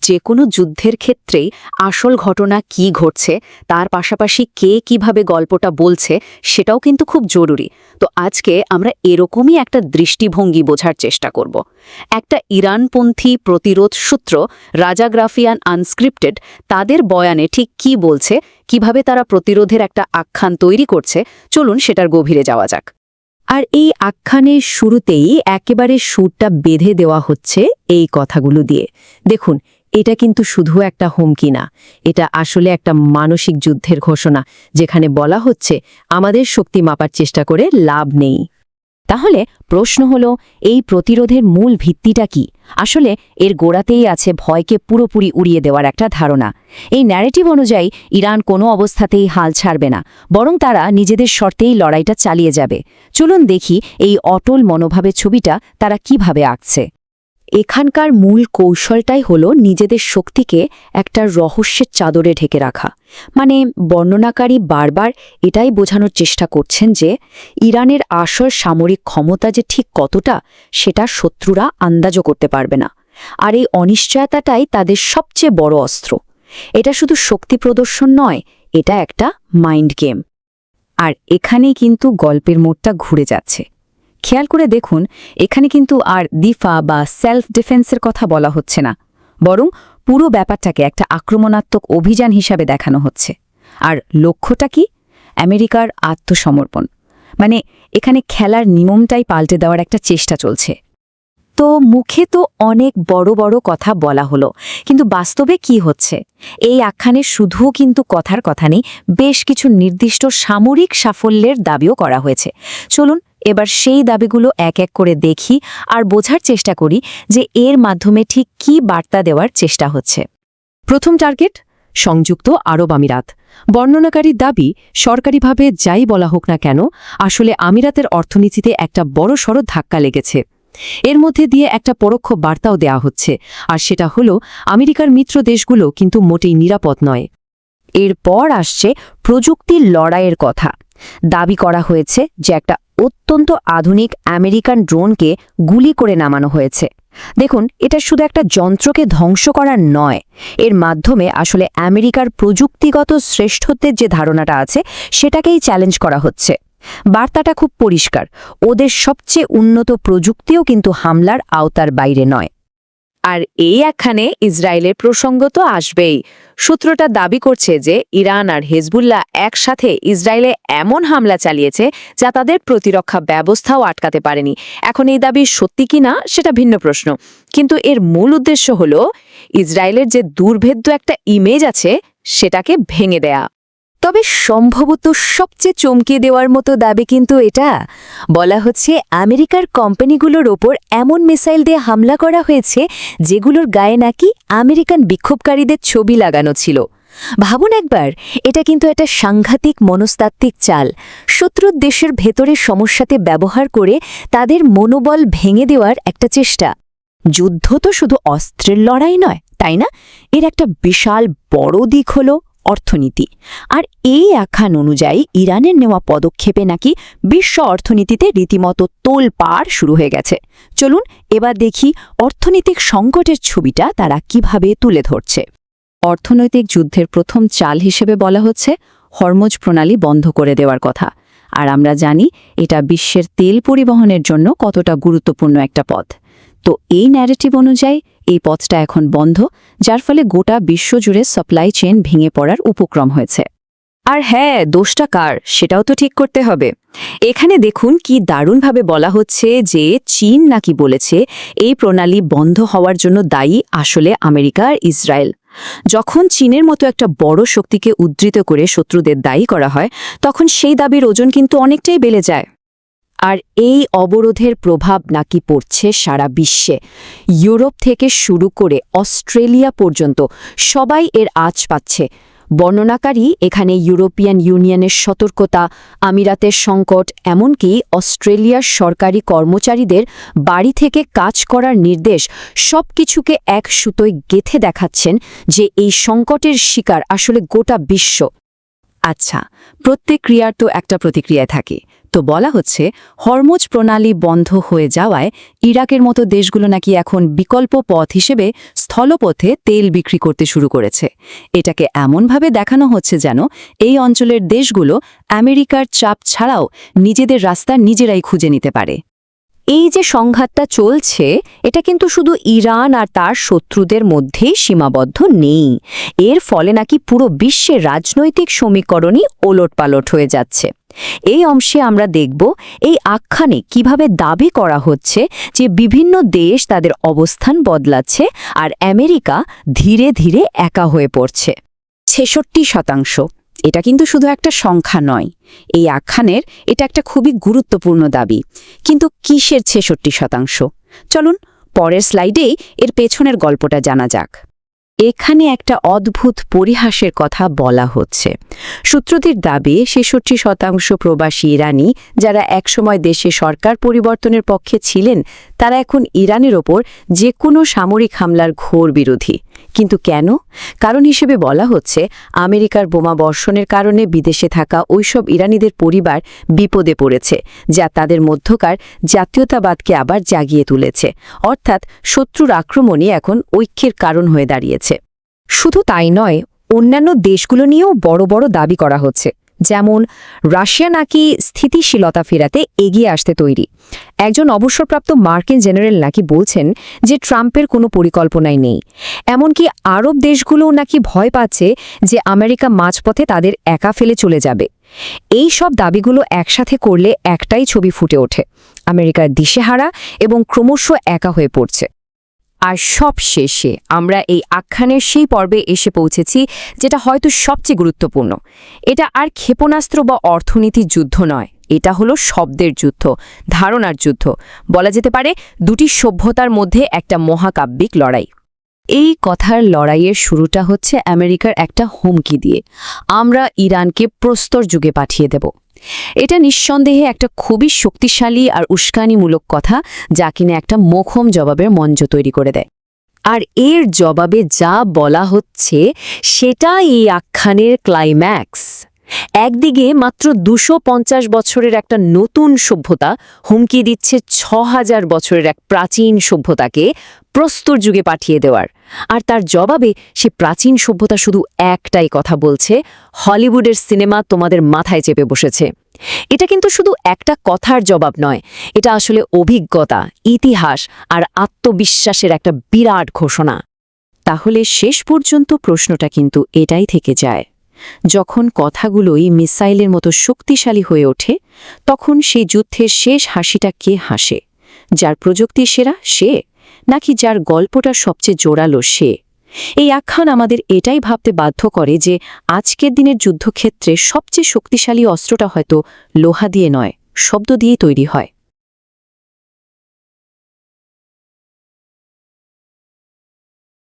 যে কোনো যুদ্ধের ক্ষেত্রেই আসল ঘটনা কি ঘটছে তার পাশাপাশি কে কিভাবে গল্পটা বলছে সেটাও কিন্তু খুব জরুরি। তো আজকে আমরা এরকমই একটা দৃষ্টিভঙ্গি বোঝার চেষ্টা করব। একটা ইরানপন্থী প্রতিরোধ সূত্র রাজাগ্রাফিয়ান আনস্ক্রিপ্টেড তাদের বয়ানে ঠিক কি বলছে, কিভাবে তারা প্রতিরোধের একটা আখ্যান তৈরি করছে, চলুন সেটার গভীরে যাওয়া যাক। আর এই আখ্যানের শুরুতেই একেবারে সুরটা বেঁধে দেওয়া হচ্ছে এই কথাগুলো দিয়ে। দেখুন, এটা কিন্তু শুধু একটা হুমকি না, এটা আসলে একটা মানসিক যুদ্ধের ঘোষণা, যেখানে বলা হচ্ছে আমাদের শক্তি মাপার চেষ্টা করে লাভ নেই। তাহলে প্রশ্ন হলো, এই প্রতিরোধের মূল ভিত্তিটা কি? আসলে এর গোড়াতেই আছে ভয়কে পুরোপুরি উড়িয়ে দেওয়ার একটা ধারণা। এই ন্যারেটিভ অনুযায়ী ইরান কোনো অবস্থাতেই হাল ছাড়বে না, বরং তারা নিজেদের শর্তেই লড়াইটা চালিয়ে যাবে। চলুন দেখি এই অটল মনোভাবের ছবিটা তারা কিভাবে আঁকছে। এখানকার মূল কৌশলটাই হলো নিজেদের শক্তিকে একটা রহস্যের চাদরে ঢেকে রাখা। মানে বর্ণনাকারী বারবার এটাই বোঝানোর চেষ্টা করছেন যে ইরানের আসল সামরিক ক্ষমতা যে ঠিক কতটা সেটা শত্রুরা আন্দাজও করতে পারবে না। আর এই অনিশ্চয়তাটাই তাদের সবচেয়ে বড় অস্ত্র। এটা শুধু শক্তি প্রদর্শন নয়, এটা একটা মাইন্ড গেম। আর এখানেই কিন্তু গল্পের মোড়টা ঘুরে যাচ্ছে। খেয়াল করে দেখুন, এখানে কিন্তু আর দিফা বা সেলফ ডিফেন্সের কথা বলা হচ্ছে না, বরং পুরো ব্যাপারটাকে একটা আক্রমণাত্মক অভিযান হিসাবে দেখানো হচ্ছে। আর লক্ষ্যটা কি? আমেরিকার আত্মসমর্পণ। মানে এখানে খেলার নিয়মটাই পাল্টে দেওয়ার একটা চেষ্টা চলছে। তো মুখে তো অনেক বড় বড় কথা বলা হলো, কিন্তু বাস্তবে কি হচ্ছে? এই আখ্যানে শুধু কিন্তু কথার কথা নেই, বেশ কিছু নির্দিষ্ট সামরিক সাফল্যের দাবিও করা হয়েছে। চলুন এবার সেই দাবিগুলো এক এক করে দেখি আর বোঝার চেষ্টা করি যে এর মাধ্যমে ঠিক কী বার্তা দেওয়ার চেষ্টা হচ্ছে। প্রথম টার্গেট, সংযুক্ত আরব আমিরাত। বর্ণনাকারীর দাবি, সরকারিভাবে যাই বলা হোক না কেন, আসলে আমিরাতের অর্থনীতিতে একটা বড়সড় ধাক্কা লেগেছে। এর মধ্যে দিয়ে একটা পরোক্ষ বার্তাও দেয়া হচ্ছে, আর সেটা হলো আমেরিকার মিত্র দেশগুলো কিন্তু মোটেই নিরাপদ নয়। এরপর আসছে প্রযুক্তির লড়াইয়ের কথা। দাবি করা হয়েছে যে একটা অত্যন্ত আধুনিক আমেরিকান ড্রোনকে গুলি করে নামানো হয়েছে। দেখুন, এটা শুধু একটা যন্ত্রকে ধ্বংস করার নয়, এর মাধ্যমে আসলে আমেরিকার প্রযুক্তিগত শ্রেষ্ঠত্বের যে ধারণাটা আছে সেটাকেই চ্যালেঞ্জ করা হচ্ছে। বার্তাটা খুব পরিষ্কার, ওদের সবচেয়ে উন্নত প্রযুক্তিও কিন্তু হামলার আওতার বাইরে নয়। আর এই একখানে ইসরায়েলের প্রসঙ্গ তো আসবেই। সূত্রটা দাবি করছে যে ইরান আর হেজবুল্লাহ একসাথে ইসরায়েলে এমন হামলা চালিয়েছে যা তাদের প্রতিরক্ষা ব্যবস্থাও আটকাতে পারেনি। এখন এই দাবি সত্যি কিনা সেটা ভিন্ন প্রশ্ন, কিন্তু এর মূল উদ্দেশ্য হল ইসরায়েলের যে দুর্ভেদ্য একটা ইমেজ আছে সেটাকে ভেঙে দেয়া। তবে সম্ভবত সবচেয়ে চমকে দেওয়ার মতো দাবি কিন্তু এটা। বলা হচ্ছে আমেরিকার কোম্পানিগুলোর ওপর এমন মিসাইল দিয়ে হামলা করা হয়েছে যেগুলোর গায়ে নাকি আমেরিকান বিক্ষোভকারীদের ছবি লাগানো ছিল। ভাবুন একবার, এটা কিন্তু একটা সাংঘাতিক মনস্তাত্ত্বিক চাল। শত্রুর দেশের ভেতরের সমস্যাতে ব্যবহার করে তাদের মনোবল ভেঙে দেওয়ার একটা চেষ্টা। যুদ্ধ তো শুধু অস্ত্রের লড়াই নয়, তাই না? এর একটা বিশাল বড় দিক হলো অর্থনীতি। আর এই আখ্যান অনুযায়ী ইরানের নেওয়া পদক্ষেপে নাকি বিশ্ব অর্থনীতিতে রীতিমতো তোলপাড় শুরু হয়ে গেছে। চলুন এবার দেখি অর্থনৈতিক সংকটের ছবিটা তারা কিভাবে তুলে ধরছে। অর্থনৈতিক যুদ্ধের প্রথম চাল হিসেবে বলা হচ্ছে হরমুজ প্রণালী বন্ধ করে দেওয়ার কথা। আর আমরা জানি এটা বিশ্বের তেল পরিবহনের জন্য কতটা গুরুত্বপূর্ণ একটা পথ। তো এই ন্যারেটিভ অনুযায়ী এই পথটা এখন বন্ধ, যার ফলে গোটা বিশ্বজুড়ে সাপ্লাই চেইন ভেঙে পড়ার উপক্রম হয়েছে। আর হ্যাঁ, দোষটা কার সেটাও তো ঠিক করতে হবে। এখানে দেখুন কি দারুণভাবে বলা হচ্ছে যে চীন নাকি বলেছে এই প্রণালী বন্ধ হওয়ার জন্য দায়ী আসলে আমেরিকা আর ইসরায়েল। যখন চীনের মতো একটা বড় শক্তিকে উদ্ধৃত করে শত্রুদের দায়ী করা হয়, তখন সেই দাবির ওজন কিন্তু অনেকটাই বেড়ে যায়। আর এই অবরোধের প্রভাব নাকি পড়ছে সারা বিশ্বে। ইউরোপ থেকে শুরু করে অস্ট্রেলিয়া পর্যন্ত সবাই এর আঁচ পাচ্ছে। বর্ণনাকারী এখানে ইউরোপিয়ান ইউনিয়নের সতর্কতা, আমিরাতের সংকট, এমনকি অস্ট্রেলিয়ার সরকারি কর্মচারীদের বাড়ি থেকে কাজ করার নির্দেশ, সবকিছুকে এক সুতোয় গেঁথে দেখাচ্ছেন যে এই সংকটের শিকার আসলে গোটা বিশ্ব। আচ্ছা, প্রত্যেক ক্রিয়ার তো একটা প্রতিক্রিয়া থাকে। তো বলা হচ্ছে হরমুজ প্রণালী বন্ধ হয়ে যাওয়ায় ইরাকের মতো দেশগুলো নাকি এখন বিকল্প পথ হিসেবে স্থলপথে তেল বিক্রি করতে শুরু করেছে। এটাকে এমনভাবে দেখানো হচ্ছে যেন এই অঞ্চলের দেশগুলো আমেরিকার চাপ ছাড়াও নিজেদের রাস্তা নিজেরাই খুঁজে নিতে পারে। এই যে সংঘাতটা চলছে, এটা কিন্তু শুধু ইরান আর তার শত্রুদের মধ্যেই সীমাবদ্ধ নেই। এর ফলে নাকি পুরো বিশ্বের রাজনৈতিক সমীকরণই ওলটপালট হয়ে যাচ্ছে। এই অংশে আমরা দেখব এই আখ্যানে কিভাবে দাবি করা হচ্ছে যে বিভিন্ন দেশ তাদের অবস্থান বদলাচ্ছে আর আমেরিকা ধীরে ধীরে একা হয়ে পড়ছে। ৬৬%। এটা কিন্তু শুধু একটা সংখ্যা নয়। এই আখ্যানের এটা একটা খুবই গুরুত্বপূর্ণ দাবি। কিন্তু কিসের ৬৬%? চলুন পরের স্লাইডেই এর পেছনের গল্পটা জানা যাক। এখানে একটা অদ্ভুত পরিহাসের কথা বলা হচ্ছে। সূত্রটির দাবি ৬৬% প্রবাসী ইরানি যারা একসময় দেশে সরকার পরিবর্তনের পক্ষে ছিলেন, তারা এখন ইরানের ওপর যে কোনো সামরিক হামলার ঘোর বিরোধী। কিন্তু কেন? কারণ হিসেবে বলা হচ্ছে আমেরিকার বোমা বর্ষণের কারণে বিদেশে থাকা ওইসব ইরানিদের পরিবার বিপদে পড়েছে, যা তাদের মধ্যকার জাতীয়তাবাদকে আবার জাগিয়ে তুলেছে। অর্থাৎ শত্রুর আক্রমণই এখন ঐক্যের কারণ হয়ে দাঁড়িয়েছে। শুধু তাই নয়, অন্যান্য দেশগুলো নিয়েও বড় বড় দাবি করা হচ্ছে। যেমন রাশিয়া নাকি স্থিতিশীলতা ফেরাতে এগিয়ে আসতে তৈরি। একজন অবসরপ্রাপ্ত মার্কিন জেনারেল নাকি বলছেন যে ট্রাম্পের কোনো পরিকল্পনাই নেই। এমনকি আরব দেশগুলোও নাকি ভয় পাচ্ছে যে আমেরিকা মাঝপথে তাদের একা ফেলে চলে যাবে। এই সব দাবিগুলো একসাথে করলে একটাই ছবি ফুটে ওঠে: আমেরিকার দিশেহারা এবং ক্রমশ একা হয়ে পড়ছে। আর সব শেষে আমরা এই আখ্যানের সেই পর্বে এসে পৌঁছেছি যেটা হয়তো সবচেয়ে গুরুত্বপূর্ণ। এটা আর ক্ষেপণাস্ত্র বা অর্থনীতির যুদ্ধ নয়, এটা হলো শব্দের যুদ্ধ, ধারণার যুদ্ধ। বলা যেতে পারে দুটি সভ্যতার মধ্যে একটা মহাকাব্যিক লড়াই। এই কথার লড়াইয়ের শুরুটা হচ্ছে আমেরিকার একটা হুমকি দিয়ে, আমরা ইরানকে প্রস্তর যুগে পাঠিয়ে দেব। এটা নিঃসন্দেহে একটা খুবই শক্তিশালী আর উস্কানিমূলক কথা, যা কিনা একটা মোক্ষম জবাবের মঞ্চ তৈরি করে দেয়। আর এর জবাবে যা বলা হচ্ছে সেটা এই আখ্যানের ক্লাইম্যাক্স। একদিকে মাত্র ২৫০ বছরের একটা নতুন সভ্যতা হুমকি দিচ্ছে ৬০০০ বছরের এক প্রাচীন সভ্যতাকে প্রস্তর যুগে পাঠিয়ে দেওয়ার। আর তার জবাবে সে প্রাচীন সভ্যতা শুধু একটাই কথা বলছে: হলিউডের সিনেমা তোমাদের মাথায় চেপে বসেছে। এটা কিন্তু শুধু একটা কথার জবাব নয়, এটা আসলে অভিজ্ঞতা, ইতিহাস আর আত্মবিশ্বাসের একটা বিরাট ঘোষণা। তাহলে শেষ পর্যন্ত প্রশ্নটা কিন্তু এটাই থেকে যায়, যখন কথাগুলোই মিসাইলের মতো শক্তিশালী হয়ে ওঠে, তখন সেই যুদ্ধের শেষ হাসিটা কে হাসে? যার প্রযুক্তি সেরা সে, নাকি যার গল্পটা সবচেয়ে জোরালো সে? এই আখ্যান আমাদের এটাই ভাবতে বাধ্য করে যে আজকের দিনের যুদ্ধক্ষেত্রে সবচেয়ে শক্তিশালী অস্ত্রটা হয়তো লোহা দিয়ে নয়, শব্দ দিয়েই তৈরি হয়।